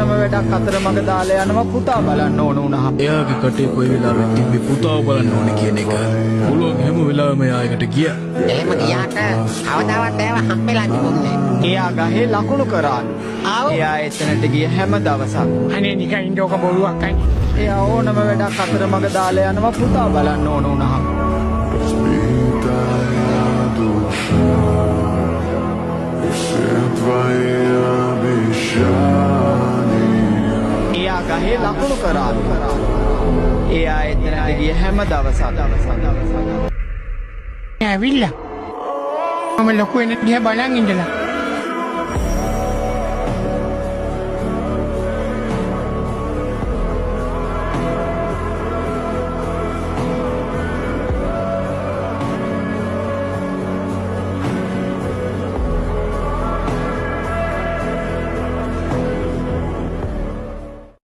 ඕනම වැඩක් අතරමඟ දාලා යනවා පුතා බලන්න ඕන වුණාම. එයාගේ කටේ කොයි වෙලාවෙත් තිබ්බේ පුතාව බලන්න ඕනේ කියන එක. පුළුවන් හැම වෙලාවෙම එයා ඒකට ගියා. එහෙම ගියාට කවදාවත් ඒව හම්බෙලා තිබුණේ නැහැ. එයා ගහේ ලකුණු කරාලු. එයා එතනට ගිය හැම දවසක්. අනේ නිකන් ඉන්නකො බොරුවක් අනේ. එයා ඕනම වැඩක් අතරමඟ දාලා යනවා පුතා බලන්න ඕන වුණාම. එයා ගහේ ලකුණු කරාලු. එයා එතනට ගිය හැම දවසක්. ඇවිල්ලා මම ලොකු වෙන දිහා බලන් ඉඳලා